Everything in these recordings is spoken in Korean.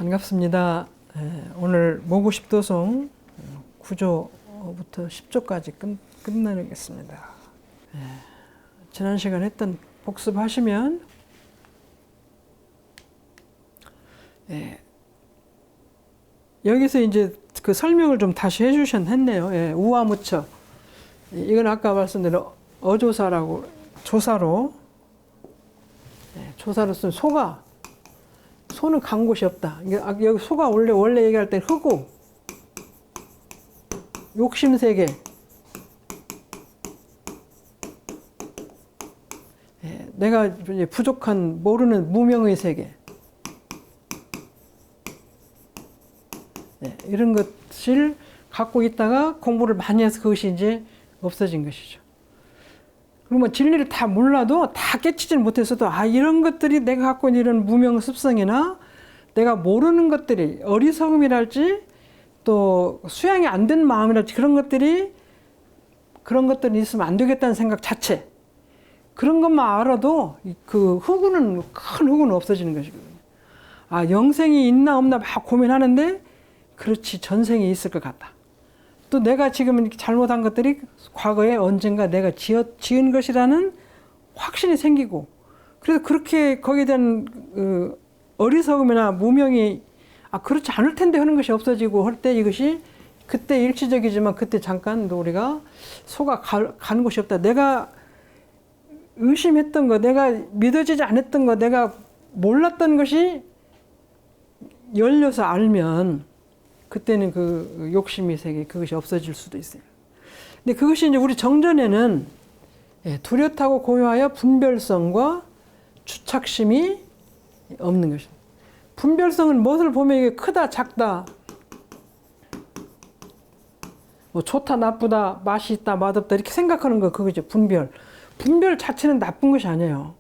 반갑습니다. 오늘 모구십도송 9조부터 10조까지 끝내겠습니다. 지난 시간에 했던 복습하시면 여기서 이제 그 설명을 좀 다시 해주셨네요. 우아무처. 이건 아까 말씀드린 어조사라고 조사로 쓴 소는 간 곳이 없다. 여기 소가 원래 얘기할 때 흑우, 욕심세계, 내가 부족한 모르는 무명의 세계, 이런 것을 갖고 있다가 공부를 많이 해서 그것이 이제 없어진 것이죠. 그러면 진리를 다 몰라도 다 깨치지는 못했어도 이런 것들이 내가 갖고 있는 이런 무명 습성이나 내가 모르는 것들이 어리석음이랄지 또 수양이 안 된 마음이랄지 그런 것들이 있으면 안 되겠다는 생각 자체, 그런 것만 알아도 그 큰 흑우는 없어지는 것이거든요. 영생이 있나 없나 막 고민하는데 그렇지, 전생이 있을 것 같다. 또 내가 지금 잘못한 것들이 과거에 언젠가 내가 지은 것이라는 확신이 생기고, 그래서 그렇게 거기에 대한 어리석음이나 무명이 그렇지 않을 텐데 하는 것이 없어지고 할 때 이것이 그때 일시적이지만 그때 잠깐 우리가 소가 간 곳이 없다. 내가 의심했던 거, 내가 믿어지지 않았던 거, 내가 몰랐던 것이 열려서 알면 그때는 그 욕심의 세계, 그것이 없어질 수도 있어요. 근데 그것이 이제 우리 정전에는 뚜렷하고 고요하여 분별성과 주착심이 없는 것입니다. 분별성은 무엇을 보면 이게 크다, 작다, 뭐 좋다, 나쁘다, 맛이 있다, 맛없다 이렇게 생각하는 거, 그거죠. 분별. 분별 자체는 나쁜 것이 아니에요.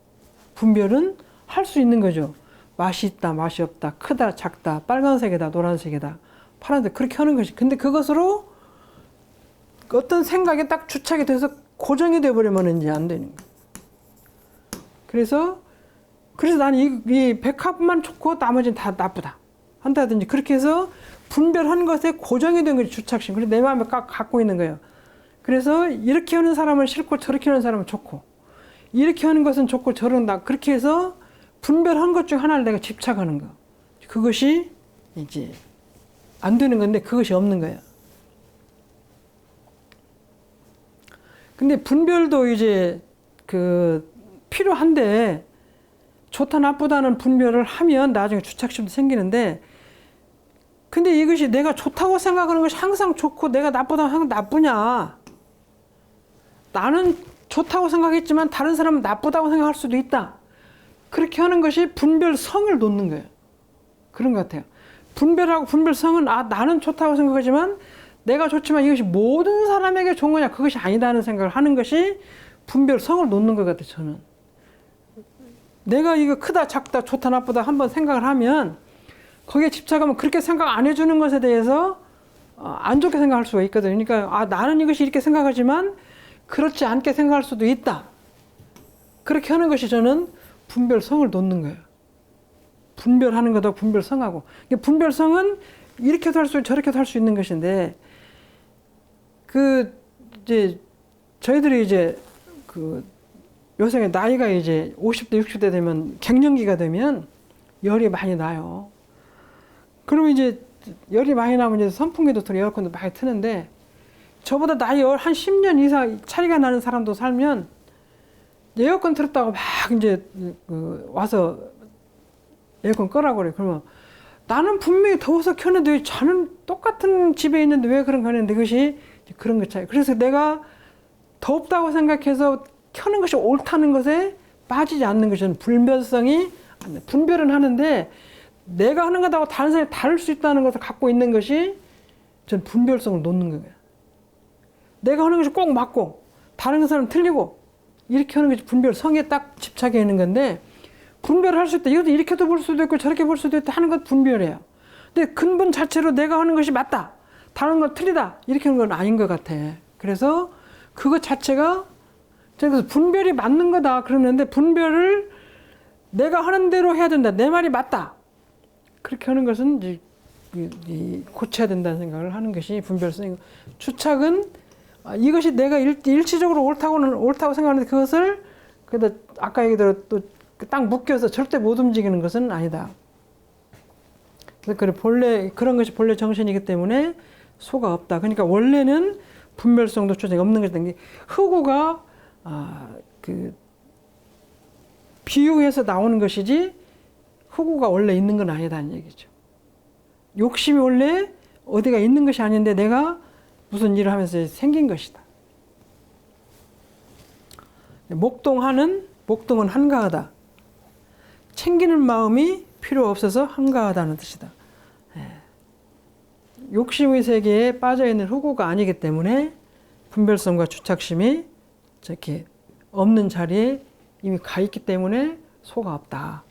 분별은 할 수 있는 거죠. 맛이 있다, 맛이 없다, 크다, 작다, 빨간색이다, 노란색이다, 파란색, 그렇게 하는 것이. 근데 그것으로 어떤 생각에 딱 주착이 돼서 고정이 돼버리면 이제 안 되는 거예요. 그래서 나는 이 백합만 좋고 나머지는 다 나쁘다 한다든지 그렇게 해서 분별한 것에 고정이 된 것이 주착심. 그래서 내 마음에 갖고 있는 거예요. 그래서 이렇게 하는 사람은 싫고 저렇게 하는 사람은 좋고, 이렇게 하는 것은 좋고 저런 나, 그렇게 해서 분별한 것 중 하나를 내가 집착하는 거. 그것이 이제 안 되는 건데 그것이 없는 거예요. 근데 분별도 이제 필요한데 좋다 나쁘다는 분별을 하면 나중에 주착심도 생기는데, 근데 이것이 내가 좋다고 생각하는 것이 항상 좋고 내가 나쁘다고 항상 나쁘냐? 나는 좋다고 생각했지만 다른 사람은 나쁘다고 생각할 수도 있다. 그렇게 하는 것이 분별성을 놓는 거예요. 그런 것 같아요. 분별하고 분별성은 나는 좋다고 생각하지만 내가 좋지만 이것이 모든 사람에게 좋은 거냐, 그것이 아니다는 생각을 하는 것이 분별성을 놓는 것 같아요. 저는 내가 이거 크다 작다 좋다 나쁘다 한번 생각을 하면 거기에 집착하면 그렇게 생각 안 해주는 것에 대해서 안 좋게 생각할 수가 있거든요. 그러니까 나는 이것이 이렇게 생각하지만 그렇지 않게 생각할 수도 있다. 그렇게 하는 것이 저는 분별성을 놓는 거예요. 분별하는 거다 분별성하고. 분별성은 이렇게도 할 수 있고 저렇게도 할 수 있는 것인데, 이제 저희들이 이제 요새 나이가 이제 50대 60대 되면 갱년기가 되면 열이 많이 나요. 그러면 이제 열이 많이 나면 이제 선풍기도 틀고 에어컨도 많이 트는데, 저보다 나이 한 10년 이상 차이가 나는 사람도 살면 에어컨 틀었다고 막 이제 와서 에어컨 끄라고 그래. 그러면 나는 분명히 더워서 켰는데 왜 자는 똑같은 집에 있는데 왜 그런 거 하는데, 그것이 그런 것 차이. 그래서 내가 덥다고 생각해서 켜는 것이 옳다는 것에 빠지지 않는 것이 분별성이, 분별은 하는데 내가 하는 것하고 다른 사람이 다를 수 있다는 것을 갖고 있는 것이 전 분별성을 놓는 거예요. 내가 하는 것이 꼭 맞고 다른 사람은 틀리고 이렇게 하는 것이 분별성에 딱 집착해 있는 건데, 분별을 할 수 있다. 이것도 이렇게도 볼 수도 있고 저렇게 볼 수도 있다 하는 것 분별이에요. 근데 근본 자체로 내가 하는 것이 맞다, 다른 건 틀리다, 이렇게 하는 건 아닌 것 같아. 그래서 그것 자체가, 그래서 분별이 맞는 거다 그러는데, 분별을 내가 하는 대로 해야 된다, 내 말이 맞다, 그렇게 하는 것은 이제 고쳐야 된다는 생각을 하는 것이 분별성이고, 주착은 이것이 내가 일치적으로 옳다고 생각하는데 그것을 그래도 아까 얘기대로 또 딱 묶여서 절대 못 움직이는 것은 아니다. 그래서 본래 그런 것이 본래 정신이기 때문에 소가 없다. 그러니까 원래는 분별성도 주착이 없는 것이다. 흑우가 비유해서 나오는 것이지 흑우가 원래 있는 건 아니다는 얘기죠. 욕심이 원래 어디가 있는 것이 아닌데 내가 무슨 일을 하면서 생긴 것이다. 목동은 한가하다. 챙기는 마음이 필요 없어서 한가하다는 뜻이다. 욕심의 세계에 빠져있는 흑우가 아니기 때문에 분별성과 주착심이 이렇게 없는 자리에 이미 가 있기 때문에 소가 없다.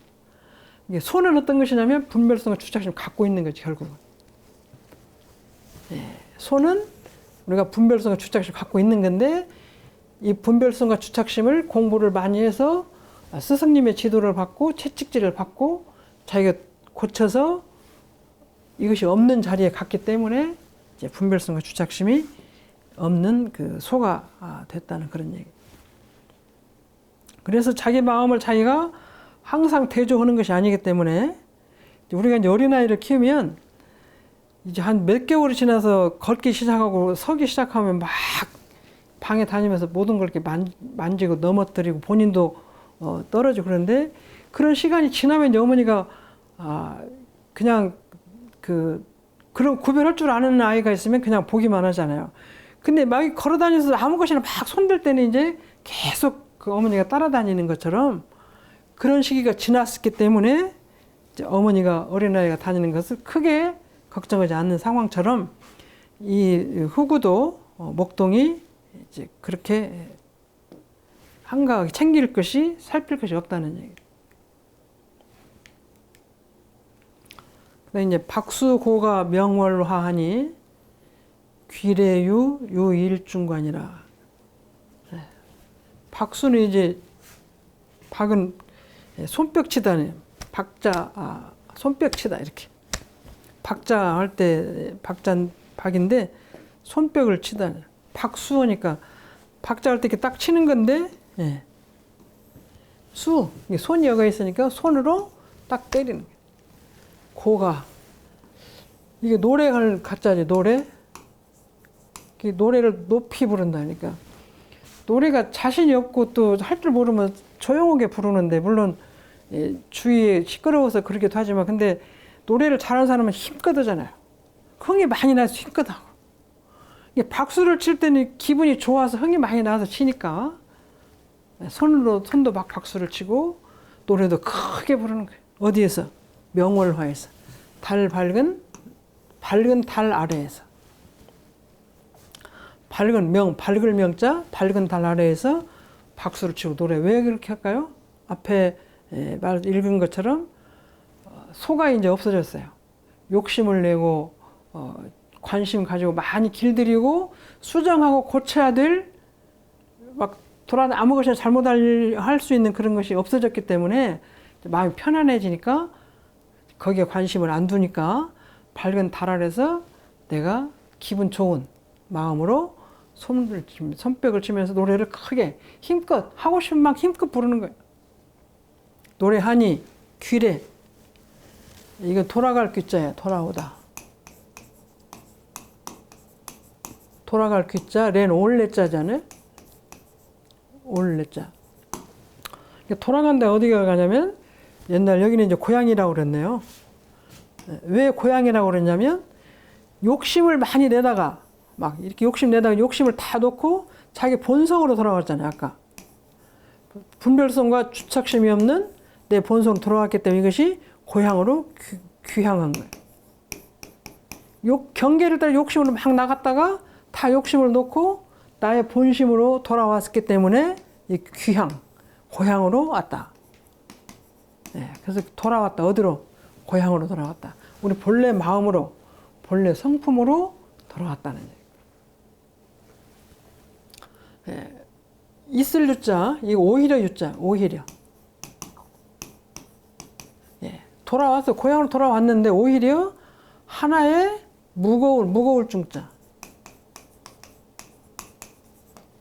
소는 어떤 것이냐면 분별성과 주착심을 갖고 있는 거지, 결국은. 소는 우리가 분별성과 주착심을 갖고 있는 건데, 이 분별성과 주착심을 공부를 많이 해서 스승님의 지도를 받고 채찍질을 받고 자기가 고쳐서 이것이 없는 자리에 갔기 때문에 이제 분별성과 주착심이 없는 그 소가 됐다는 그런 얘기. 그래서 자기 마음을 자기가 항상 대조하는 것이 아니기 때문에 우리가 이제 어린아이를 키우면 이제 한 몇 개월이 지나서 걷기 시작하고 서기 시작하면 막 방에 다니면서 모든 걸 이렇게 만지고 넘어뜨리고 본인도 떨어지고 그런데 그런 시간이 지나면 이제 어머니가 그냥 그런 구별할 줄 아는 아이가 있으면 그냥 보기만 하잖아요. 근데 막 걸어 다니면서 아무 것이나 막 손댈 때는 이제 계속 그 어머니가 따라다니는 것처럼 그런 시기가 지났기 때문에 이제 어머니가 어린아이가 다니는 것을 크게 걱정하지 않는 상황처럼 이 흑우도 목동이 이제 그렇게 한가하게 챙길 것이 살필 것이 없다는 얘기. 그다음에 이제 박수고가 명월화하니 귀래유 유일중관이라. 박수는 이제 박은 손뼉치다는 손뼉치다 이렇게. 박자 할 때 박인데 손뼉을 치다. 박수하니까 박자 할 때 이렇게 딱 치는 건데 손이 여가 있으니까 손으로 딱 때리는 거예요. 고가 이게 노래할 가짜지 노래. 노래를 높이 부른다니까. 노래가 자신이 없고 또 할 줄 모르면 조용하게 부르는데 물론 주위에 시끄러워서 그러기도 하지만 근데 노래를 잘하는 사람은 힘껏 하잖아요. 흥이 많이 나서 힘껏 하고. 박수를 칠 때는 기분이 좋아서 흥이 많이 나서 치니까 손도 막 박수를 치고 노래도 크게 부르는 거예요. 어디에서? 명월화에서. 밝은 달 아래에서. 밝을 명자, 밝은 달 아래에서 박수를 치고 노래. 왜 그렇게 할까요? 앞에 읽은 것처럼 소가 이제 없어졌어요. 욕심을 내고 관심 가지고 많이 길들이고 수정하고 고쳐야 될 막 아무 것이나 잘못할 수 있는 그런 것이 없어졌기 때문에 마음이 편안해지니까 거기에 관심을 안 두니까 밝은 달 아래서 내가 기분 좋은 마음으로 손뼉을 치면서 노래를 크게 힘껏 하고 싶은 만큼 힘껏 부르는 거예요. 노래하니 귀래. 이거 돌아갈 귀자야. 돌아오다. 돌아갈 귀자. 렌 올레자잖아요. 올레자. 돌아간다 어디가 가냐면 옛날 여기는 이제 고향이라고 그랬네요. 왜 고향이라고 그랬냐면 욕심을 많이 내다가 막 이렇게 욕심을 다 놓고 자기 본성으로 돌아왔잖아요. 아까 분별성과 주착심이 없는 내 본성으로 돌아왔기 때문에 이것이 고향으로 귀향한 거예요. 경계를 따라 욕심으로 막 나갔다가 다 욕심을 놓고 나의 본심으로 돌아왔기 때문에 이 고향으로 왔다. 그래서 돌아왔다. 어디로? 고향으로 돌아왔다. 우리 본래 마음으로, 본래 성품으로 돌아왔다는 얘기. 있을 유자, 이거 오히려 유자, 오히려. 돌아와서 고향으로 돌아왔는데 오히려 하나의 무거울 중자.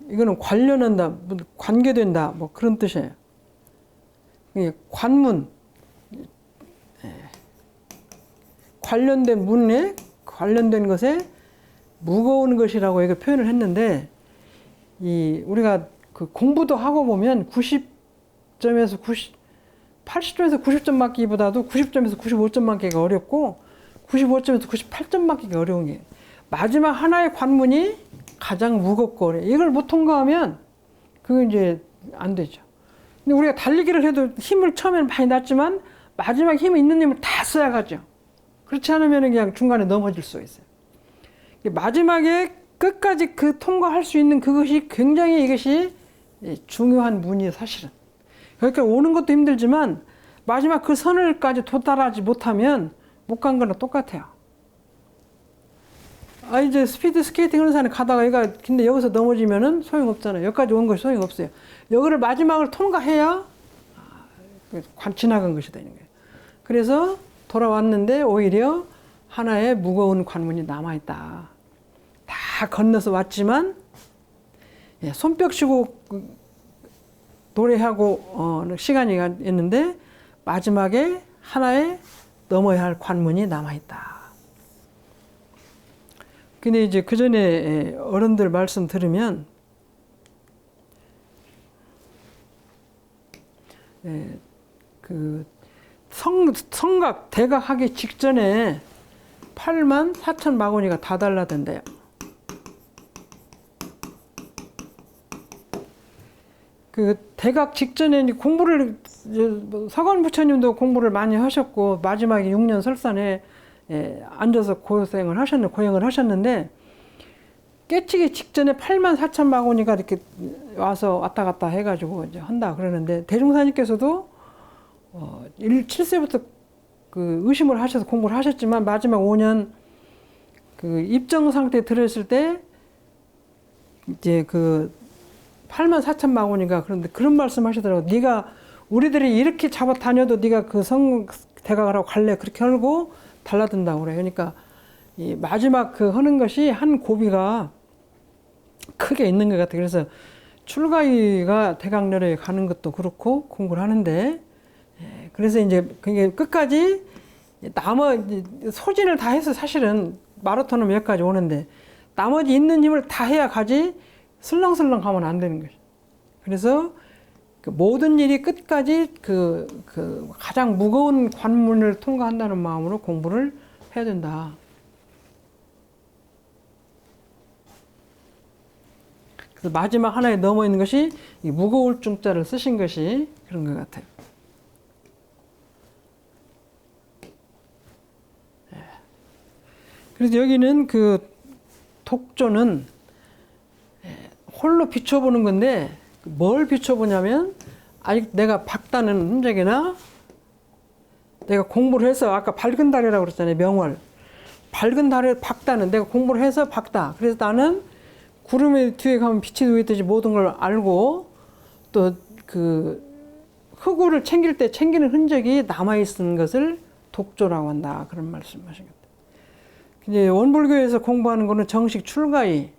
이거는 관련한다, 관계된다, 뭐 그런 뜻이에요. 이게 관문, 관련된 문에 관련된 것에 무거운 것이라고 이렇게 표현을 했는데, 우리가 그 공부도 하고 보면 80점에서 80점에서 90점 맞기보다도 90점에서 95점 맞기가 어렵고 95점에서 98점 맞기가 어려운 게 마지막 하나의 관문이 가장 무겁고 그래. 이걸 못 통과하면 그거 이제 안 되죠. 근데 우리가 달리기를 해도 힘을 처음에는 많이 났지만 마지막 힘이 있는 힘을 다 써야 가죠. 그렇지 않으면 그냥 중간에 넘어질 수 있어요. 마지막에 끝까지 그 통과할 수 있는 그것이 굉장히 이것이 중요한 문이에요, 사실은. 그러니까 오는 것도 힘들지만 마지막 그 선을까지 도달하지 못하면 못 간 거랑 똑같아요. 이제 스피드 스케이팅 하는 사람이 가다가 얘가 근데 여기서 넘어지면은 소용없잖아요. 여기까지 온 것이 소용없어요. 여기를 마지막을 통과해야 지나간 것이 되는 거예요. 그래서 돌아왔는데 오히려 하나의 무거운 관문이 남아있다. 다 건너서 왔지만 손뼉 치고 노래하고 시간이 있는데 마지막에 하나의 넘어야 할 관문이 남아있다. 근데 이제 그 전에 어른들 말씀 들으면 그 성각 대각 하기 직전에 84,000마고니가 다 달라던데요. 그 대각 직전에 공부를 서관 부처님도 공부를 많이 하셨고 마지막에 6년 설산에 앉아서 고생을 하셨는데 깨치기 직전에 84,000마고니가 이렇게 와서 왔다 갔다 해가지고 이제 한다 그러는데 대중사님께서도 7세부터 그 의심을 하셔서 공부를 하셨지만 마지막 5년 그 입정 상태에 들어있을 때 이제 그 84,000마고니가 그런데 그런 말씀 하시더라고요. 네가 우리들이 이렇게 잡아 다녀도 네가 그 성 대각을 하고 갈래 그렇게 하고 달라든다고 그래요. 그러니까 이 마지막 그 하는 것이 한 고비가 크게 있는 것 같아요. 그래서 출가위가 대각렬에 가는 것도 그렇고 공부를 하는데 그래서 이제 그게 끝까지 소진을 다 해서 사실은 마라톤은 여기까지 오는데 나머지 있는 힘을 다 해야 가지 슬렁슬렁 가면 안 되는 거죠. 그래서 그 모든 일이 끝까지 그 가장 무거운 관문을 통과한다는 마음으로 공부를 해야 된다. 그래서 마지막 하나에 넘어 있는 것이 이 무거울 중자를 쓰신 것이 그런 것 같아요. 그래서 여기는 그 독조는 홀로 비춰보는 건데 뭘 비춰보냐면 아직 내가 박다는 흔적이나 내가 공부를 해서 아까 밝은 달이라고 그랬잖아요. 명월. 밝은 달에 박다는 내가 공부를 해서 박다. 그래서 나는 구름의 뒤에 가면 빛이 보이듯이 모든 걸 알고 또 그 흙을 챙길 때 챙기는 흔적이 남아있는 것을 독조라고 한다. 그런 말씀 하신 것 같아요. 이제 원불교에서 공부하는 거는 정식 출가인데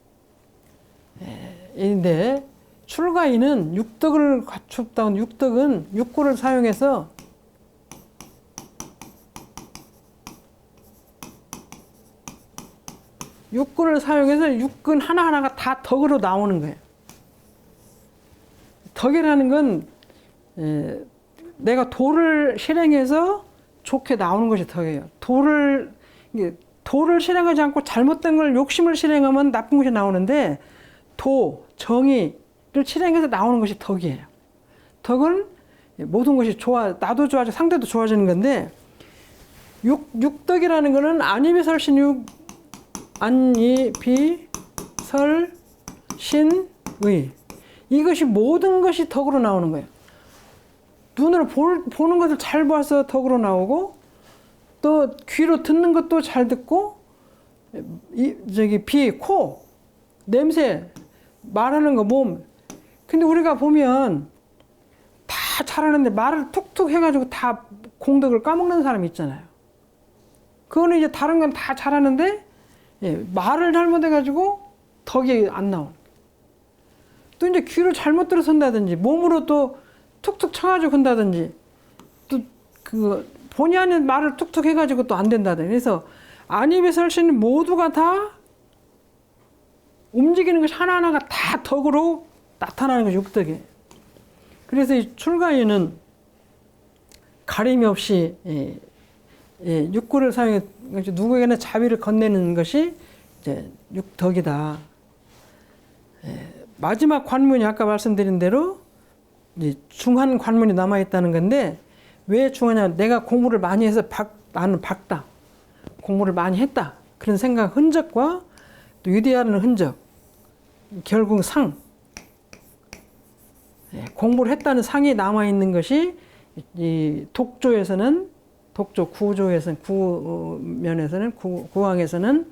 출가인은 육덕을 갖췄다는 육덕은 육구를 사용해서 육근 하나하나가 다 덕으로 나오는 거예요. 덕이라는 건 내가 도를 실행해서 좋게 나오는 것이 덕이에요. 도를 실행하지 않고 잘못된 걸 욕심을 실행하면 나쁜 것이 나오는데 도, 정의를 실행해서 나오는 것이 덕이에요. 덕은 모든 것이 나도 좋아지고 상대도 좋아지는 건데 육덕이라는 거는 안이비설신육 안이비설신의 이것이 모든 것이 덕으로 나오는 거예요. 눈으로 보는 것을 잘 봐서 덕으로 나오고 또 귀로 듣는 것도 잘 듣고 비, 코, 냄새, 말하는 거, 몸. 근데 우리가 보면 다 잘하는데 말을 툭툭 해가지고 다 공덕을 까먹는 사람이 있잖아요. 그거는 이제 다른 건 다 잘하는데 예, 말을 잘못해가지고 덕이 안 나오는. 또 이제 귀를 잘못 들어서 한다든지 몸으로 또 툭툭 쳐가지고 한다든지 또 그 본의 아닌 말을 툭툭 해가지고 또 안 된다든지. 그래서 안이비설신 모두가 다 움직이는 것이 하나하나가 다 덕으로 나타나는 것이 육덕이에요. 그래서 이 출가인은 가림이 없이 육구를 사용해 누구에게나 자비를 건네는 것이 이제 육덕이다. 마지막 관문이 아까 말씀드린 대로 이제 중한 관문이 남아 있다는 건데 왜 중하냐? 내가 공부를 많이 해서 나는 박다. 공부를 많이 했다. 그런 생각 흔적과 또 유대하는 흔적. 결국 상. 공부를 했다는 상이 남아 있는 것이 이 독조에서는 독조 구조에서는 구면에서는 구항에서는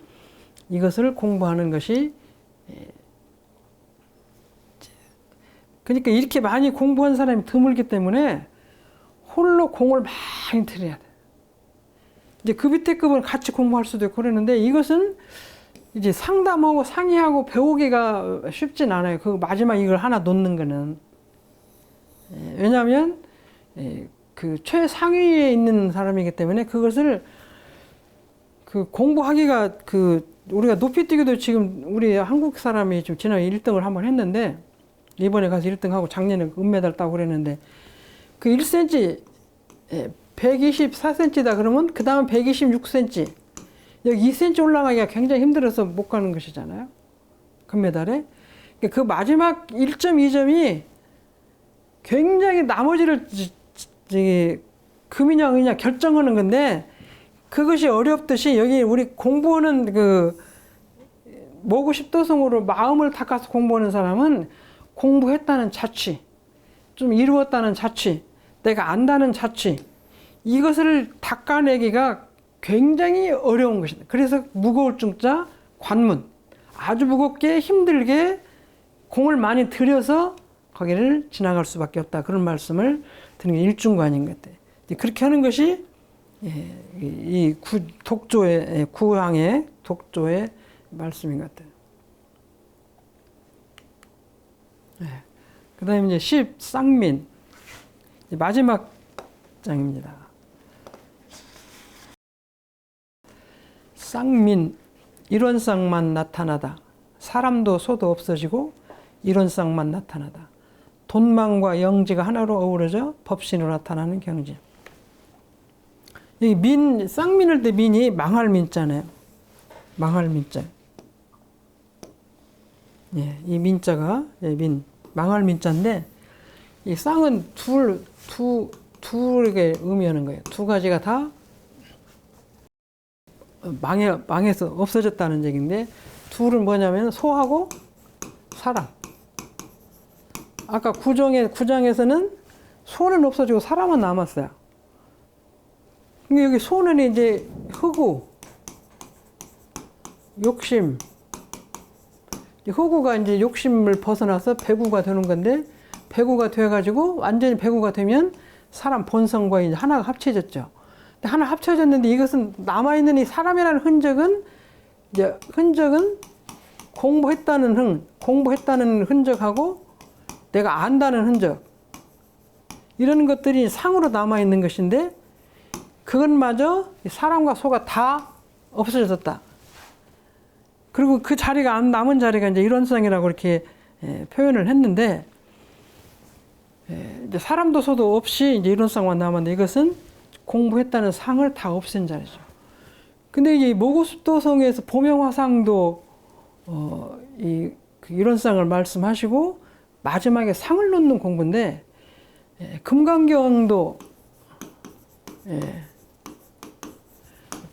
이것을 공부하는 것이 그러니까 이렇게 많이 공부한 사람이 드물기 때문에 홀로 공을 많이 들여야 돼. 이제 그 밑에 급은 같이 공부할 수도 있고 그러는데 이것은 이제 상담하고 상의하고 배우기가 쉽진 않아요. 그 마지막 이걸 하나 놓는 거는. 왜냐하면 그 최상위에 있는 사람이기 때문에 그것을 그 공부하기가 그 우리가 높이뛰기도 지금 우리 한국 사람이 지금 지난해 1등을 한번 했는데 이번에 가서 1등하고 작년에 은메달 따고 그랬는데 그 1cm 124cm다 그러면 그 다음 126cm 여기 2cm 올라가기가 굉장히 힘들어서 못 가는 것이잖아요. 금메달에. 그 마지막 1.2점이 굉장히 나머지를 금이냐 은이냐 결정하는 건데 그것이 어렵듯이 여기 우리 공부하는 그 모구 십도성으로 마음을 닦아서 공부하는 사람은 공부했다는 자취, 좀 이루었다는 자취, 내가 안다는 자취 이것을 닦아내기가 굉장히 어려운 것이다. 그래서 무거울 중자 관문 아주 무겁게 힘들게 공을 많이 들여서 거기를 지나갈 수밖에 없다. 그런 말씀을 드리는 게 일중관인 것 같아요. 그렇게 하는 것이 이 독조의 구항의 독조의 말씀인 것 같아요. 그 다음에 이제 10 쌍민 마지막 장입니다. 쌍민 일원쌍만 나타나다. 사람도 소도 없어지고 일원쌍만 나타나다. 돈망과 영지가 하나로 어우러져 법신으로 나타나는 경지. 이 쌍민을 때 민이 망할 민자네요. 망할 민자. 예, 이 민자가 망할 민자인데 이 쌍은 둘에게 의미하는 거예요. 두 가지가 다 망해서 없어졌다는 얘기인데 둘은 뭐냐면 소하고 사람. 아까 구장에서는 소는 없어지고 사람은 남았어요. 근데 여기 소는 이제 흑우, 욕심. 흑우가 이제 욕심을 벗어나서 배구가 되는 건데 배구가 되어가지고 완전히 배구가 되면 사람 본성과 이제 하나가 합쳐졌죠. 근데 하나 합쳐졌는데 이것은 남아있는 이 사람이라는 흔적은 공부했다는 흔적하고 내가 안다는 흔적 이런 것들이 상으로 남아있는 것인데 그것마저 사람과 소가 다 없어졌다. 그리고 그 자리가 남은 자리가 이제 일원성이라고 이렇게 표현을 했는데 이제 사람도 소도 없이 이제 일원성만 남았는데 이것은 공부했다는 상을 다 없앤 자리죠. 근데 이제 모구습도성에서 보명화상도 그 일원상을 말씀하시고 마지막에 상을 놓는 공부인데 금강경도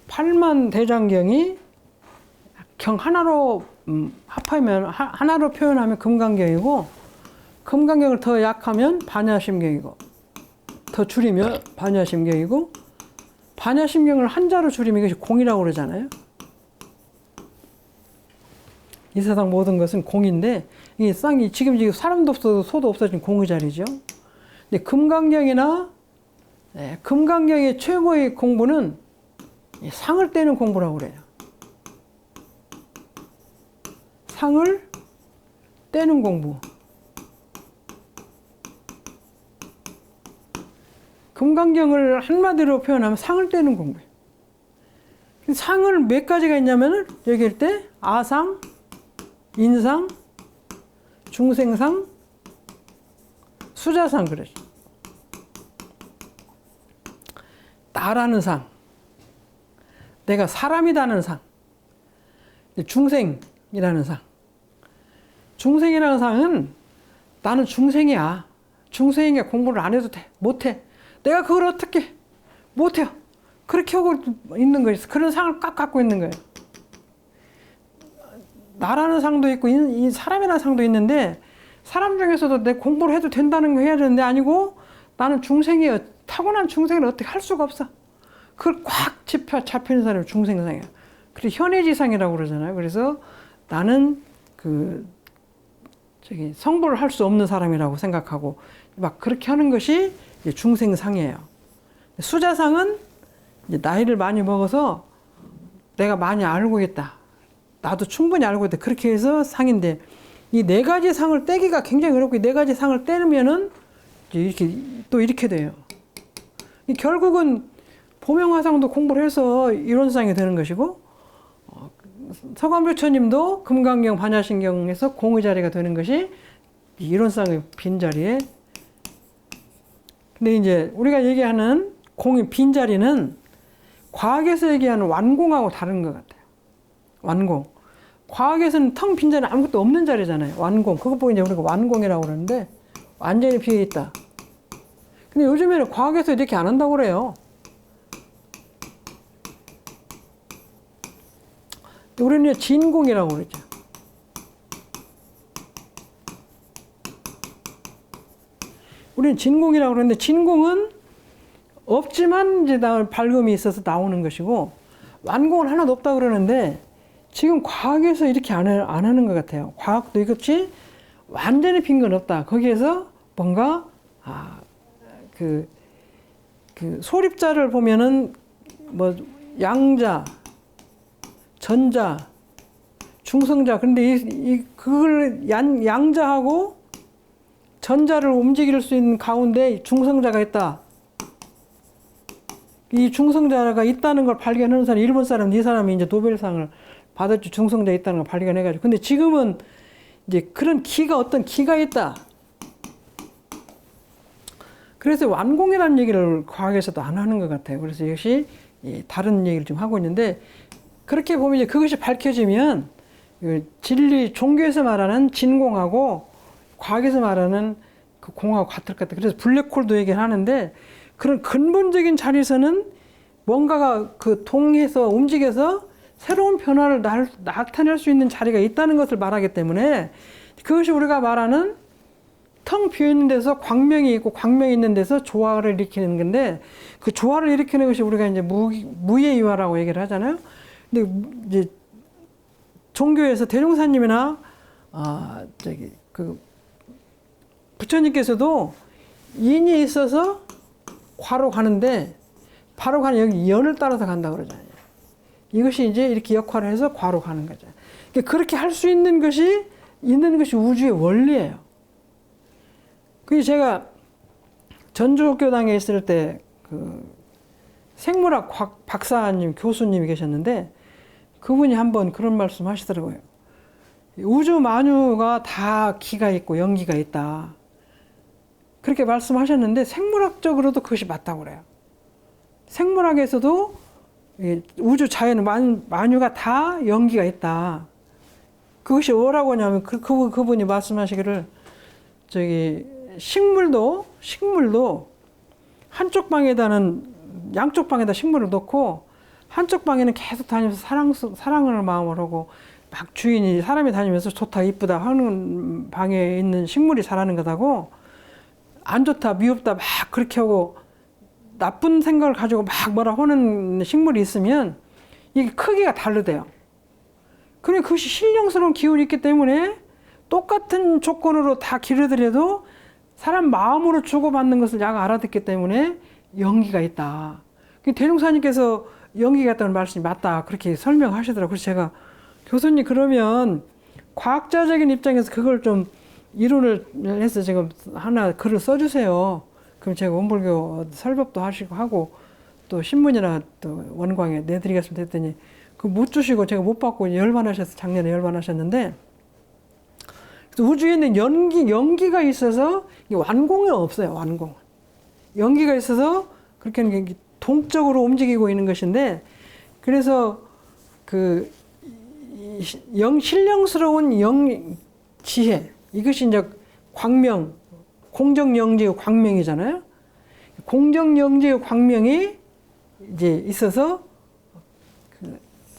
8만 대장경이 경 하나로 합하면 하나로 표현하면 금강경이고 금강경을 더 약하면 반야심경이고 더 줄이면 반야심경이고 반야심경을 한자로 줄이면 이것이 공이라고 그러잖아요. 이 세상 모든 것은 공인데 이 쌍이 지금 사람도 없어도 소도 없어진 공의 자리죠. 근데 금강경이나 금강경의 최고의 공부는 상을 떼는 공부라고 그래요. 상을 떼는 공부. 금강경을 한마디로 표현하면 상을 떼는 공부예요. 상을 몇 가지가 있냐면 얘기할 때 아상, 인상, 중생상, 수자상 그러죠. 나라는 상, 내가 사람이라는 상, 중생이라는 상. 중생이라는 상은 나는 중생이야. 중생이니까 공부를 안 해도 돼. 못해. 내가 그걸 어떻게 못해요. 그렇게 하고 있는 거예요. 그런 상을 꽉 갖고 있는 거예요. 나라는 상도 있고 이 사람이라는 상도 있는데 사람 중에서도 내 공부를 해도 된다는 거 해야 되는데 아니고 나는 중생이에요. 타고난 중생을 어떻게 할 수가 없어. 그걸 꽉 잡히는 사람이 중생상이야. 그래서 현해지상이라고 그러잖아요. 그래서 나는 성불을 할 수 없는 사람이라고 생각하고 막 그렇게 하는 것이 중생상이에요. 수자상은 이제 나이를 많이 먹어서 내가 많이 알고 있다. 나도 충분히 알고 있다. 그렇게 해서 상인데 이 네 가지 상을 떼기가 굉장히 어렵고 이 네 가지 상을 떼면은 이렇게 돼요. 결국은 보명화상도 공부를 해서 이론상이 되는 것이고 서관부처님도 금강경 반야신경에서 공의 자리가 되는 것이 이론상의 빈자리에. 근데 이제 우리가 얘기하는 공의 빈자리는 과학에서 얘기하는 완공하고 다른 것 같아요. 완공. 과학에서는 텅 빈 자리는 아무것도 없는 자리잖아요. 완공. 그거 보고 이제 우리가 완공이라고 그러는데 완전히 비어 있다. 근데 요즘에는 과학에서 이렇게 안 한다고 그래요. 우리는 진공이라고 그러죠. 우리는 진공이라고 그러는데 진공은 없지만 이제 밝음이 있어서 나오는 것이고 완공은 하나도 없다고 그러는데 지금 과학에서 이렇게 안 하는 것 같아요. 과학도 이것이 완전히 빈 건 없다. 거기에서 뭔가 소립자를 보면은 뭐 양자, 전자, 중성자. 근데 그걸 양자하고 전자를 움직일 수 있는 가운데 중성자가 있다. 이 중성자가 있다는 걸 발견하는 사람, 일본 사람, 이 사람이 이제 노벨상을 받았죠. 중성자 있다는 걸 발견해가지고. 근데 지금은 이제 그런 어떤 기가 있다. 그래서 완공이라는 얘기를 과학에서도 안 하는 것 같아요. 그래서 역시 다른 얘기를 좀 하고 있는데 그렇게 보면 이제 그것이 밝혀지면 진리, 종교에서 말하는 진공하고 과학에서 말하는 그 공하고 같을 것 같아요. 그래서 블랙홀도 얘기를 하는데 그런 근본적인 자리에서는 뭔가가 동해서 움직여서 새로운 변화를 나타낼 수 있는 자리가 있다는 것을 말하기 때문에 그것이 우리가 말하는 텅 비어있는 데서 광명이 있고 광명이 있는 데서 조화를 일으키는 건데 그 조화를 일으키는 것이 우리가 이제 무예이화라고 얘기를 하잖아요. 근데 이제 종교에서 대종사님이나 부처님께서도 인이 있어서 과로 가는데 바로 가는 여기 연을 따라서 간다 그러잖아요. 이것이 이제 이렇게 역할을 해서 과로 가는 거죠. 그렇게 할 수 있는 것이 우주의 원리예요. 그래서 제가 전주교당에 있을 때 생물학 박사님, 교수님이 계셨는데 그분이 한번 그런 말씀 하시더라고요. 우주 만유가 다 기가 있고 연기가 있다. 그렇게 말씀하셨는데 생물학적으로도 그것이 맞다고 그래요. 생물학에서도 우주 자연 만유가 다 연기가 있다. 그것이 뭐라고 하냐면 그분이 말씀하시기를 식물도 한쪽 양쪽 방에다 식물을 넣고 한쪽 방에는 계속 다니면서 사랑을 마음으로 하고 막 사람이 다니면서 좋다 이쁘다 하는 방에 있는 식물이 자라는 거다고 안 좋다 미흡다 막 그렇게 하고 나쁜 생각을 가지고 막 뭐라 하는 식물이 있으면 이게 크기가 다르대요. 그러니 그것이 신령스러운 기운이 있기 때문에 똑같은 조건으로 다 기르더라도 사람 마음으로 주고받는 것을 야가 알아듣기 때문에 연기가 있다. 대종사님께서 연기가 있다는 말씀이 맞다. 그렇게 설명하시더라고요. 그래서 제가 교수님 그러면 과학자적인 입장에서 그걸 좀 이론을 해서 지금 하나 글을 써주세요. 그럼 제가 원불교 설법도 하시고 하고 또 신문이나 또 원광에 내드리겠습니다 했더니 그 못 주시고 제가 못 받고 열반하셔서 작년에 열반하셨는데 우주에 있는 연기가 있어서 완공은 없어요. 완공. 연기가 있어서 그렇게 동적으로 움직이고 있는 것인데 그래서 그 신령스러운 지혜 이것이 이제 광명 공정영지의 광명이잖아요. 공정영지의 광명이 이제 있어서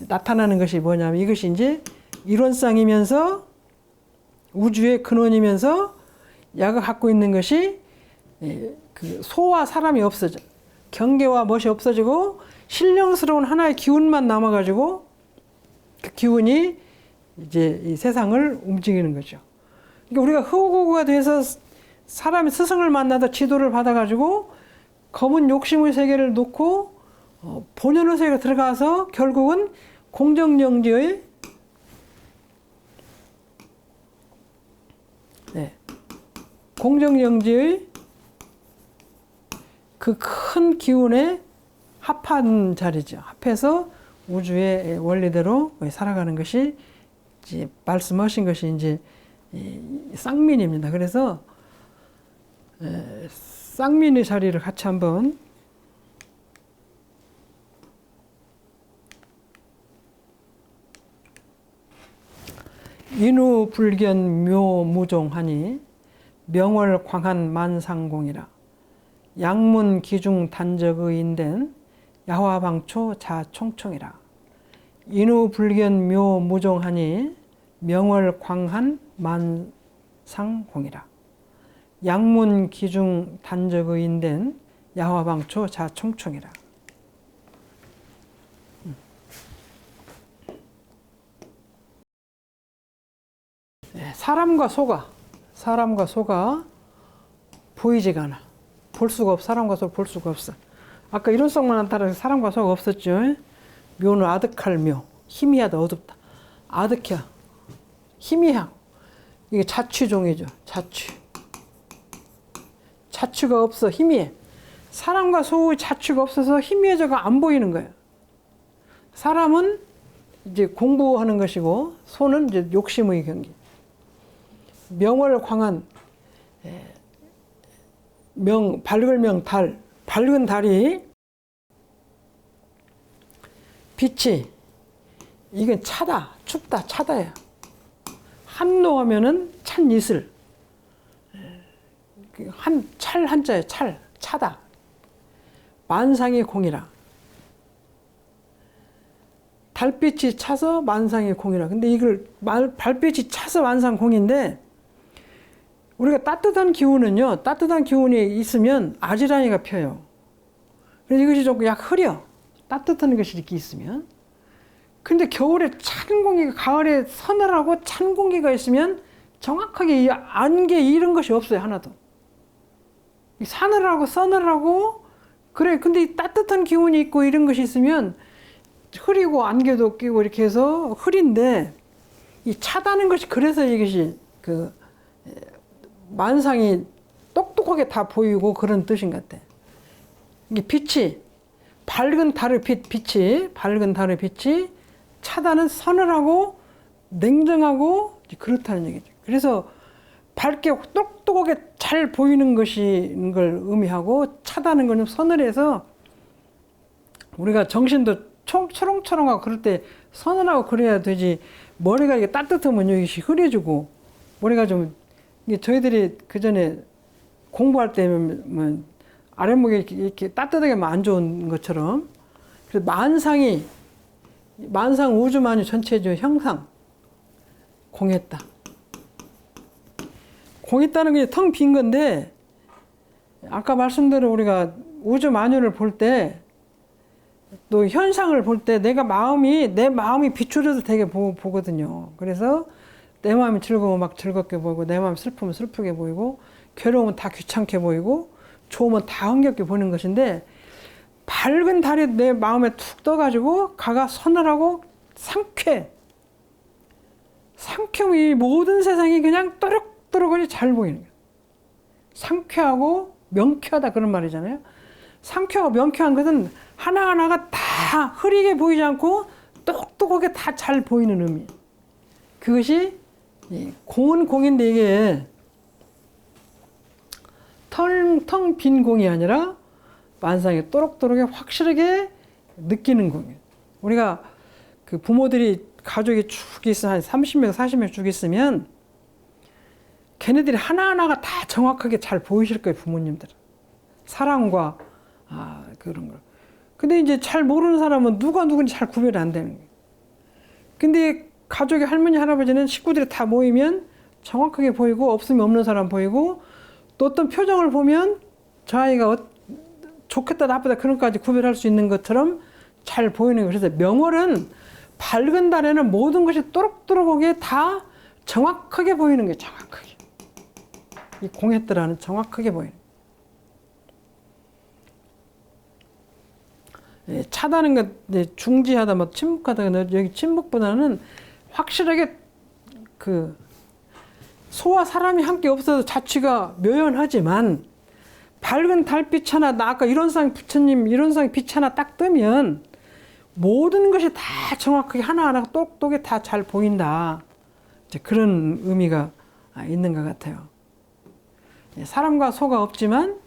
나타나는 것이 뭐냐면 이것이 이제 이론상이면서 우주의 근원이면서 야가 갖고 있는 것이 그 소와 사람이 없어져 경계와 멋이 없어지고 신령스러운 하나의 기운만 남아가지고 그 기운이 이제 이 세상을 움직이는 거죠. 그러니까 우리가 흑우가 돼서 사람이 스승을 만나다 지도를 받아가지고 검은 욕심의 세계를 놓고 본연의 세계로 들어가서 결국은 공정영지의 공정영지의 그 큰 기운에 합한 자리죠. 합해서 우주의 원리대로 살아가는 것이 이제 말씀하신 것이 이제 쌍민입니다. 그래서 쌍민의 자리를 같이 한번 인우불견 묘무종하니 명월광한 만상공이라 양문 기중 단적의인된 야화방초 자총총이라 인우불견 묘무종하니 명월광한 만상공이라 양문 기중 단적의인된 야화방초 자총총이라. 사람과 소가 보이지가 않아. 볼 수가 없어. 사람과 소를 볼 수가 없어. 아까 이론성만 따라서 사람과 소가 없었죠. 묘는 아득할 묘. 희미하다 어둡다. 아득해. 희미하. 이게 자취종이죠. 자취가 없어. 희미해. 사람과 소의 자취가 없어서 희미해져가 안 보이는 거예요. 사람은 이제 공부하는 것이고 소는 이제 욕심의 경기. 명월광한 밝은 달이 빛이 이건 차다 춥다 차다야. 한노하면은 찬 이슬 찰 한자에 차다. 만상의 공이라. 달빛이 차서 만상의 공이라. 근데 이걸 달빛이 차서 만상 공인데 우리가 따뜻한 기운은요, 따뜻한 기운이 있으면 아지랑이가 펴요. 그래서 이것이 조금 약 흐려. 따뜻한 것이 이렇게 있으면. 근데 겨울에 찬 공기가, 가을에 서늘하고 찬 공기가 있으면 정확하게 이 안개 이런 것이 없어요, 하나도. 사늘하고 서늘하고, 그래. 근데 이 따뜻한 기운이 있고 이런 것이 있으면 흐리고 안개도 끼고 이렇게 해서 흐린데, 이 차다는 것이 그래서 이것이 만상이 똑똑하게 다 보이고 그런 뜻인 것 같아. 이게 빛이 밝은 달의 빛이 차다는 서늘하고 냉정하고 그렇다는 얘기죠. 그래서 밝게 똑똑하게 잘 보이는 것인 걸 의미하고 차다는 건 좀 서늘해서 우리가 정신도 초롱초롱하고 그럴 때 서늘하고 그래야 되지. 머리가 이게 따뜻하면 여기 흐려지고 머리가 좀 저희들이 그 전에 공부할 때면 아랫목이 이렇게 따뜻하게 하면 안 좋은 것처럼 그래서 만상 우주만유 전체적 형상 공했다. 공했다는 게 텅 빈 건데 아까 말씀대로 우리가 우주만유를 볼 때 또 현상을 볼 때 내 마음이 비추려서 되게 보거든요. 그래서 내 마음이 즐거우면 막 즐겁게 보이고 내 마음이 슬프면 슬프게 보이고 괴로우면 다 귀찮게 보이고 좋으면 다 흥겹게 보이는 것인데 밝은 달이 내 마음에 툭 떠가지고 가가 서늘하고 상쾌하면 이 모든 세상이 그냥 또렷또렷하니 잘 보이는 거예요. 상쾌하고 명쾌하다 그런 말이잖아요. 상쾌하고 명쾌한 것은 하나하나가 다 흐리게 보이지 않고 똑똑하게 다 잘 보이는 의미. 그것이 공은 공인데 이게 텅 빈 공이 아니라 만상에 또록또록하게 확실하게 느끼는 공이에요. 우리가 그 부모들이 가족이 쭉 있으면 한 30명, 40명 쭉 있으면 걔네들이 하나하나가 다 정확하게 잘 보이실 거예요, 부모님들은. 사랑과 그런 걸. 근데 이제 잘 모르는 사람은 누가 누군지 잘 구별이 안 되는 거예요. 근데 가족의 할머니, 할아버지는 식구들이 다 모이면 정확하게 보이고 없으면 없는 사람 보이고 또 어떤 표정을 보면 저 아이가 좋겠다 나쁘다 그런 것까지 구별할 수 있는 것처럼 잘 보이는 거예요. 그래서 명월은 밝은 달에는 모든 것이 또록또록하게 다 정확하게 보이는 거예요. 정확하게. 이 공해뜰하는 정확하게 보이는 거예요. 차다는 것, 중지하다, 뭐 침묵하다, 여기 침묵보다는 확실하게 그 소와 사람이 함께 없어도 자취가 묘연하지만 밝은 달빛 하나, 나 아까 일원상 부처님 일원상 빛 하나 딱 뜨면 모든 것이 다 정확하게 하나하나 똑똑하게 다 잘 보인다. 이제 그런 의미가 있는 것 같아요. 사람과 소가 없지만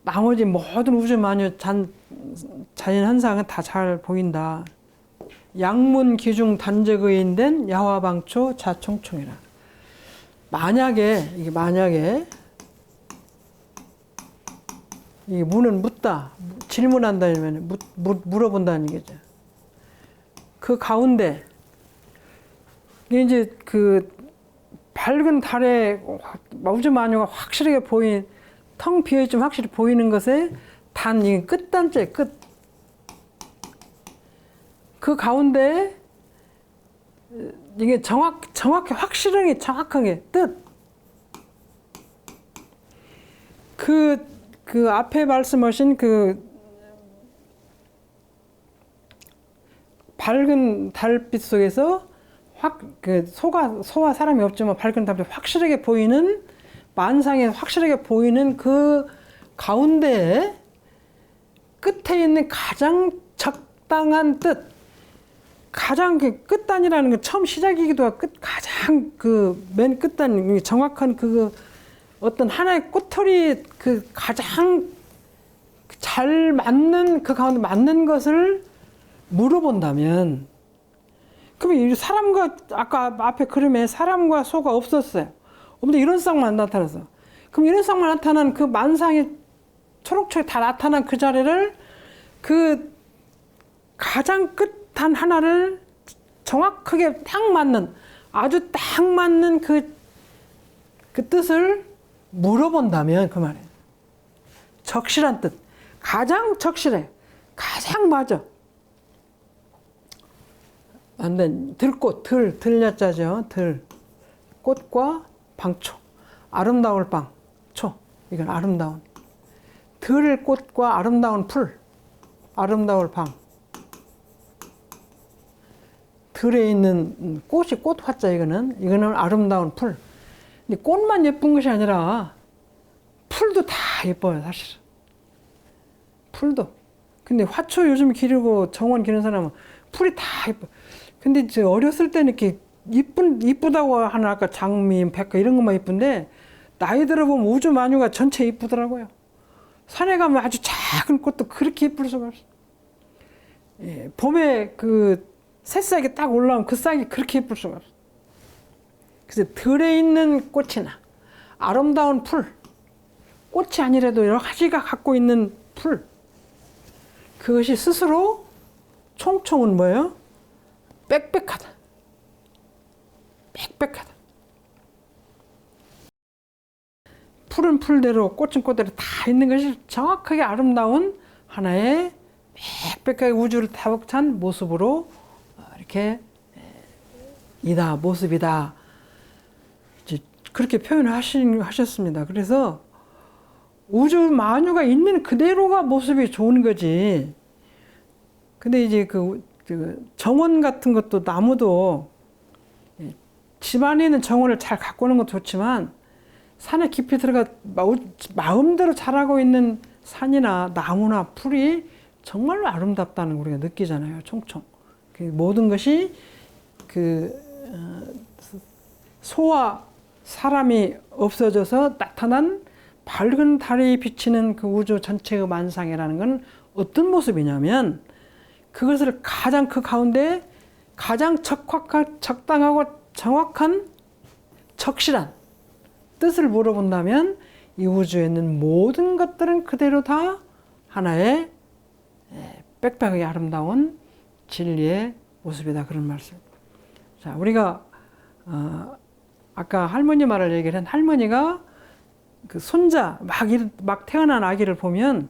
나머지 모든 우주 만유 자연 현상은 다 잘 보인다. 양문 기중 단적의인된 야화방초 자총총이라. 만약에 이 문은 묻다, 질문한다면 물어본다는 얘기죠. 그 가운데 이제 그 밝은 달에 우주 만유가 확실하게 보인 텅 비어 있지만 확실히 보이는 것에 단 이 끝단째 끝. 그 가운데 이게 정확히 확실하게 정확하게 뜻. 그 앞에 말씀하신 그 밝은 달빛 속에서 소와 사람이 없지만 밝은 달빛 확실하게 보이는 만상에 확실하게 보이는 그 가운데에 끝에 있는 가장 적당한 뜻, 가장 그 끝단이라는 건 처음 시작이기도 하고 가장 그 맨 끝단 정확한 그 어떤 하나의 꼬투리 그 가장 잘 맞는 그 가운데 맞는 것을 물어본다면 그러면 사람과 아까 앞에 그림에 사람과 소가 없었어요. 없는데 이런 쌍만 나타났어. 그럼 이런 쌍만 나타난 그 만상에 초록초록 다 나타난 그 자리를 그 가장 끝한 하나를 정확하게 딱 맞는 아주 딱 맞는 그 뜻을 물어본다면 그 말이에요. 적실한 뜻. 가장 적실해. 가장 맞아. 안 돼. 들꽃, 들야자죠. 들. 꽃과 방초. 아름다울 방. 초. 이건 아름다운. 들꽃과 아름다운 풀. 아름다울 방. 들에 있는 꽃이 꽃 화자 이거는 아름다운 풀. 근데 꽃만 예쁜 것이 아니라 풀도 다 예뻐요, 사실은. 풀도. 근데 화초 요즘 기르고 정원 기르는 사람은 풀이 다 예뻐. 근데 이제 어렸을 때는 이렇게 이쁘다고 하는 아까 장미, 백화 이런 것만 이쁜데 나이 들어보면 우주 만유가 전체 이쁘더라고요. 산에 가면 아주 작은 꽃도 그렇게 예쁠 수가 없어. 예, 봄에 그 새싹이 딱 올라오면 그 싹이 그렇게 예쁠 수가 없어. 그래서 들에 있는 꽃이나 아름다운 풀, 꽃이 아니라도 여러 가지가 갖고 있는 풀, 그것이 스스로 총총은 뭐예요? 빽빽하다. 빽빽하다. 풀은 풀대로 꽃은 꽃대로 다 있는 것이 정확하게 아름다운 하나의 빽빽하게 우주를 타고 찬 모습으로 이렇게 모습이다. 그렇게 하셨습니다. 그래서 우주 만유가 있는 그대로가 모습이 좋은 거지. 근데 이제 그 정원 같은 것도 나무도 집 안에 있는 정원을 잘 가꾸는 것도 좋지만 산에 깊이 들어가 마음대로 자라고 있는 산이나 나무나 풀이 정말로 아름답다는 걸 우리가 느끼잖아요. 총총. 그 모든 것이 소와 사람이 없어져서 나타난 밝은 달이 비치는 그 우주 전체의 만상이라는 건 어떤 모습이냐면 그것을 가장 그 가운데 가장 적당하고 정확한 적실한 뜻을 물어본다면 이 우주에 있는 모든 것들은 그대로 다 하나의 빽빽하게 아름다운 진리의 모습이다. 그런 말씀. 자, 우리가 아까 할머니 말을 얘기를 한 할머니가 그 손자 막 태어난 아기를 보면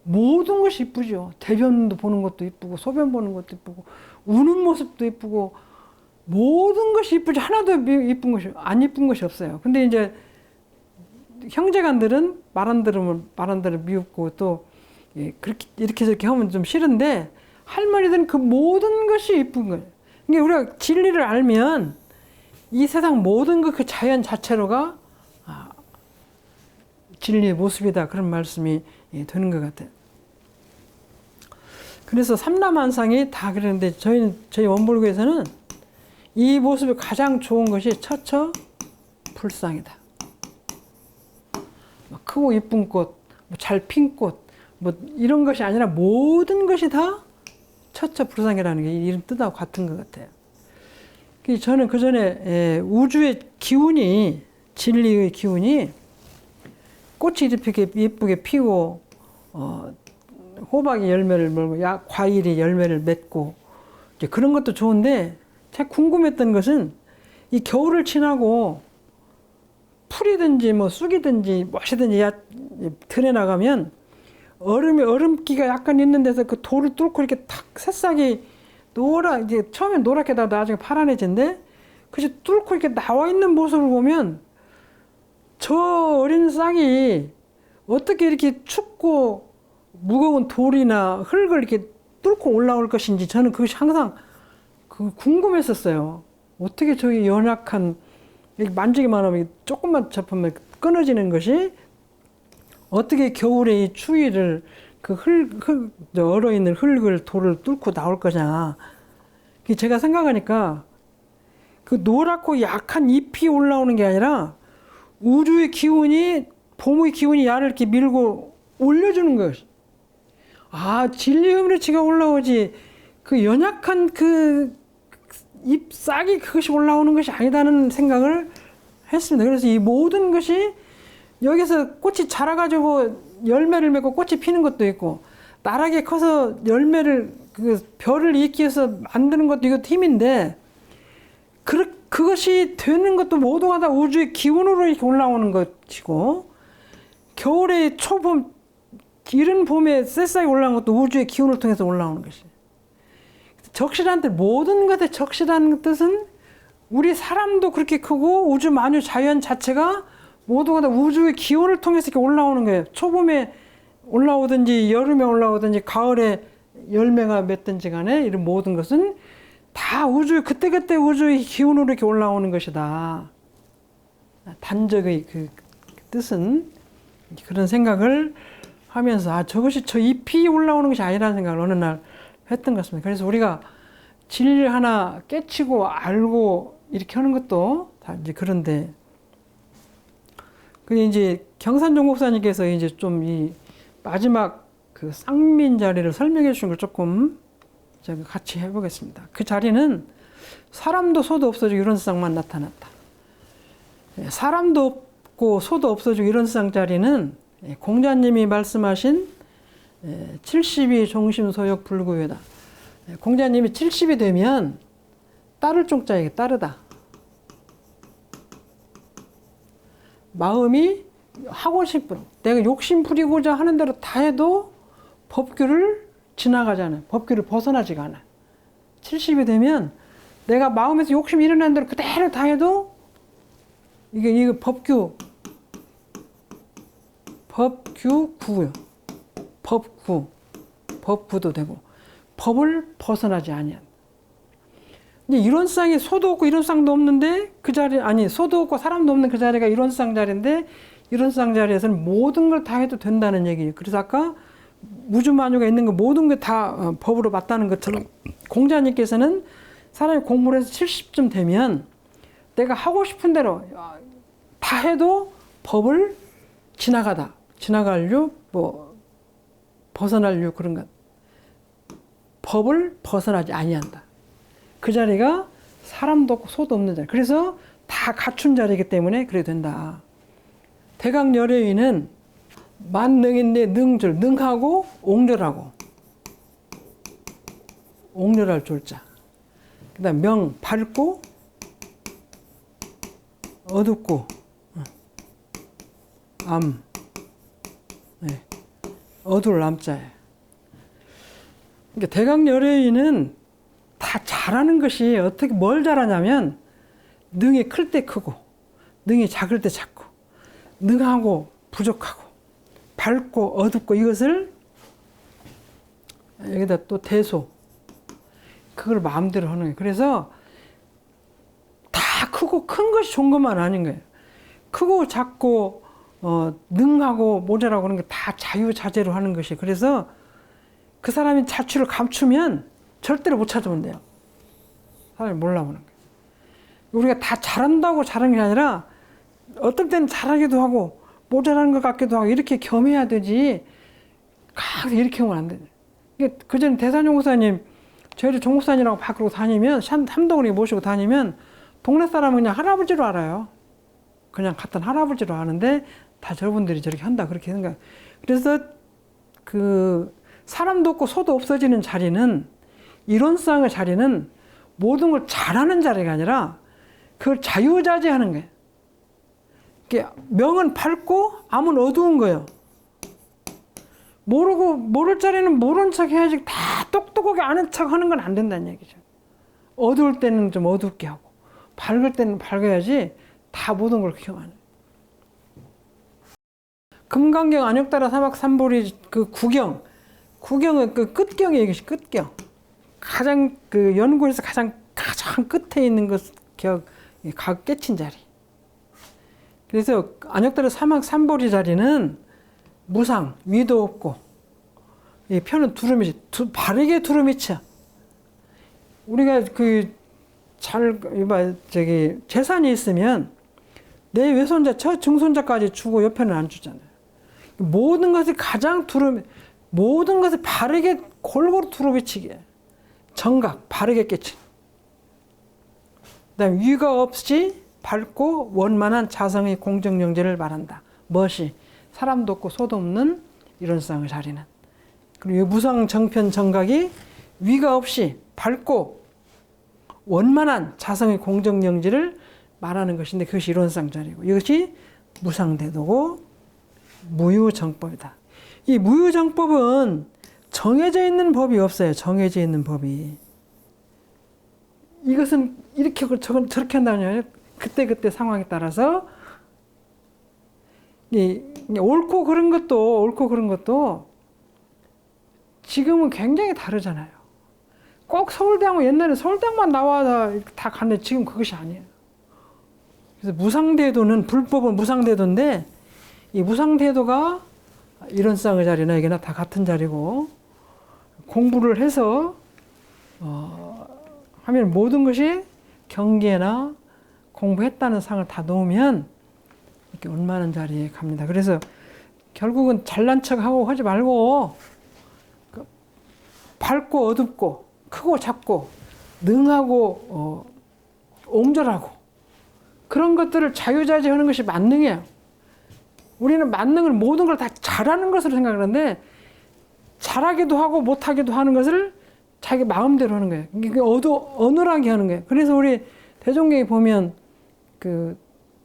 모든 것이 이쁘죠. 대변도 보는 것도 이쁘고 소변 보는 것도 이쁘고 우는 모습도 이쁘고 모든 것이 이쁘지 하나도 이쁜 것이 안 이쁜 것이 없어요. 근데 이제 형제간들은 말 안 들으면 미흡고 또 그렇게 이렇게 저렇게 하면 좀 싫은데 할머니들은 그 모든 것이 이쁜 거예요. 그러니까 우리가 진리를 알면 이 세상 모든 것 그 자연 자체로가 진리의 모습이다. 그런 말씀이 되는 것 같아요. 그래서 삼라만상이 다 그러는데 저희 원불교에서는 이 모습이 가장 좋은 것이 처처불상이다. 크고 이쁜 꽃, 잘 핀 꽃, 이런 것이 아니라 모든 것이 다 처처불상이라는 게 이런 뜻하고 같은 것 같아요. 저는 그 전에 우주의 기운이 진리의 기운이 꽃이 이렇게 예쁘게 피고 호박이 열매를 물고 과일이 열매를 맺고 이제 그런 것도 좋은데 제가 궁금했던 것은 이 겨울을 지나고 풀이든지 쑥이든지 무엇이든지 들에 나가면 얼음기가 약간 있는 데서 그 돌을 뚫고 이렇게 탁 새싹이 이제 처음엔 노랗게 나도 나중에 파란해진데 그치 뚫고 이렇게 나와 있는 모습을 보면 저 어린 싹이 어떻게 이렇게 춥고 무거운 돌이나 흙을 이렇게 뚫고 올라올 것인지 저는 그것이 항상 궁금했었어요. 어떻게 저기 연약한 만지기만 하면 조금만 접하면 끊어지는 것이 어떻게 겨울에 이 추위를 얼어있는 흙을 돌을 뚫고 나올 거냐. 제가 생각하니까 그 노랗고 약한 잎이 올라오는 게 아니라 우주의 기운이 봄의 기운이 야를 이렇게 밀고 올려주는 것이. 진리의 음리치가 올라오지 그 연약한 잎싹이 그것이 올라오는 것이 아니다는 생각을 했습니다. 그래서 이 모든 것이 여기서 꽃이 자라가지고 열매를 맺고 꽃이 피는 것도 있고 나락에 커서 열매를 별을 잇기해서 만드는 것도 이것도 힘인데 그것이 되는 것도 모두가 다 우주의 기운으로 이렇게 올라오는 것이고 겨울에 초봄 이른 봄에 새싹이 올라오는 것도 우주의 기운을 통해서 올라오는 것이에요. 적실한 뜻, 모든 것의 적실한 뜻은 우리 사람도 그렇게 크고 우주 만유 자연 자체가 모두가 다 우주의 기운을 통해서 이렇게 올라오는 거예요. 초봄에 올라오든지 여름에 올라오든지 가을에 열매가 맺든지 간에 이런 모든 것은 다 그때그때 우주의 기운으로 이렇게 올라오는 것이다. 단적의 그 뜻은 그런 생각을 하면서 저것이 저 잎이 올라오는 것이 아니라는 생각을 어느 날 했던 것 같습니다. 그래서 우리가 진리를 하나 깨치고 알고 이렇게 하는 것도 다 이제 그런데 근데 이제 경산종 목사님께서 이제 좀 이 마지막 그 쌍민 자리를 설명해 주신 걸 조금 제가 같이 해보겠습니다. 그 자리는 사람도 소도 없어지고 이런 세상만 나타났다. 사람도 없고 소도 없어지고 이런 세상 자리는 공자님이 말씀하신 70이 종심소욕 불구회다. 공자님이 70이 되면 따를 종자에게 따르다. 마음이 하고 싶은 내가 욕심 부리고자 하는 대로 다 해도 법규를 지나가지 않아요. 법규를 벗어나지가 않아요. 70이 되면 내가 마음에서 욕심이 일어나는 대로 그대로 다 해도 이게 법규구요. 법구도 되고 법을 벗어나지 아니한. 이런 쌍이 소도 없고 이런 쌍도 없는데 그 자리 아니 소도 없고 사람도 없는 그 자리가 이런 쌍 자리인데 이런 쌍 자리에서는 모든 걸 다 해도 된다는 얘기예요. 그래서 아까 무주만유가 있는 거 모든 게 다 법으로 맞다는 것처럼 공자님께서는 사람이 공부를 해서 70쯤 되면 내가 하고 싶은 대로 다 해도 법을 지나갈 유, 뭐 벗어날 유 그런 것. 법을 벗어나지 아니한다. 그 자리가 사람도 없고 소도 없는 자리. 그래서 다 갖춘 자리이기 때문에 그래 된다. 대강열애인은 만능인데 능줄, 능하고 옹렬하고 옹렬할 줄자. 그 다음 명, 밝고 어둡고 암, 네. 어두울 암자예요. 그러니까 대강열애인은 다 잘하는 것이 어떻게 뭘 잘하냐면 능이 클 때 크고 능이 작을 때 작고 능하고 부족하고 밝고 어둡고 이것을 여기다 또 대소 그걸 마음대로 하는 거예요. 그래서 다 크고 큰 것이 좋은 것만 아닌 거예요. 크고 작고 능하고 모자라고 그런 게 다 자유자재로 하는 것이. 그래서 그 사람이 자취를 감추면 절대로 못 찾아온대요. 사람이 몰라보는 거예요. 우리가 다 잘한다고 잘하는 게 아니라 어떨 때는 잘하기도 하고 모자라는 것 같기도 하고 이렇게 겸해야 되지 이렇게 하면 안 돼. 그전에 대산용 목사님 저희를 종 목사님이라고 밖으로 다니면 삼동을 모시고 다니면 동네 사람은 그냥 할아버지로 알아요. 그냥 같은 할아버지로 아는데 다 저분들이 저렇게 한다 그렇게 생각. 그래서 그 사람도 없고 소도 없어지는 자리는 이론상의 자리는 모든 걸 잘하는 자리가 아니라 그걸 자유자재하는 거예요. 명은 밝고 암은 어두운 거예요. 모를 자리는 모른 척 해야지 다 똑똑하게 아는 척 하는 건 안 된다는 얘기죠. 어두울 때는 좀 어둡게 하고 밝을 때는 밝아야지 다 모든 걸 기억하는. 금강경 안역따라 사막삼보리 그 구경은 그 끝경이 얘기시 끝경. 가장 그 연구에서 가장 끝에 있는 것 각 깨친 자리. 그래서 안역따라 사막삼보리 자리는 무상, 위도 없고 이 편은 두루미치, 바르게 두루미치야. 우리가 재산이 있으면 내 외손자, 증손자까지 주고 옆에는 안 주잖아요. 모든 것이 모든 것을 바르게 골고루 두루미치게 정각, 바르게 깨친. 그다음 위가 없이 밝고 원만한 자성의 공정영재를 말한다. 멋이 사람도 없고 소도 없는 이런 쌍의 자리는. 그리고 무상 정편 정각이 위가 없이 밝고 원만한 자성의 공정영재를 말하는 것인데 그것이 이론상 자리고 이것이 무상대도고 무유정법이다. 이 무유정법은 정해져 있는 법이 없어요. 정해져 있는 법이. 이것은 이렇게 하고 저렇게 한다면 그때 상황에 따라서 옳고 그런 것도 지금은 굉장히 다르잖아요. 꼭 서울대하고 옛날에 서울대만 나와서 다 갔는데 지금 그것이 아니에요. 그래서 무상대도는 불법은 무상대도인데 이 무상대도가 이런 쌍의 자리나 이게나 다 같은 자리고 공부를 해서 하면 모든 것이 경계나 공부했다는 상을 다 놓으면 이렇게 원만한 자리에 갑니다. 그래서 결국은 잘난 척하고 하지 말고 밝고 어둡고 크고 작고 능하고 옹졸하고 그런 것들을 자유자재하는 것이 만능이에요. 우리는 만능을 모든 걸 다 잘하는 것으로 생각하는데 잘하기도 하고 못하기도 하는 것을 자기 마음대로 하는 거예요. 이게 어눌하게 하는 거예요. 그래서 우리 대종경에 보면 그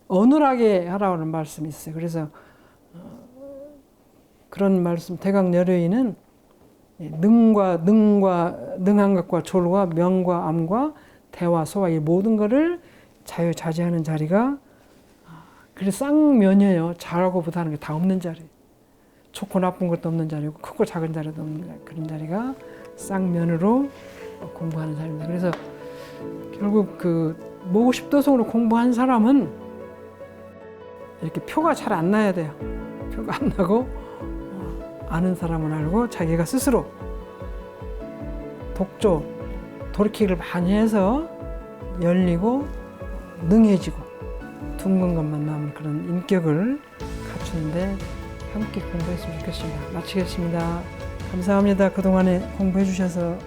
어눌하게 하라는 말씀이 있어요. 그래서 그런 말씀 대강열애인은 능한 것과 졸과 명과 암과 대와 소와 이 모든 것을 자유자재하는 자리가 그래서 쌍면이에요. 잘하고 못하는 게 다 없는 자리. 좋고 나쁜 것도 없는 자리고 크고 작은 자리도 없는 자리. 그런 자리가 쌍면으로 공부하는 자리입니다. 그래서 결국 그 모국십도성으로 공부한 사람은 이렇게 표가 잘 안 나야 돼요. 표가 안 나고 아는 사람은 알고 자기가 스스로 독조, 돌이키기를 많이 해서 열리고 능해지고 둥근 것만 남은 그런 인격을 갖추는데 함께 공부했으면 좋겠습니다. 마치겠습니다. 감사합니다. 그동안에 공부해 주셔서.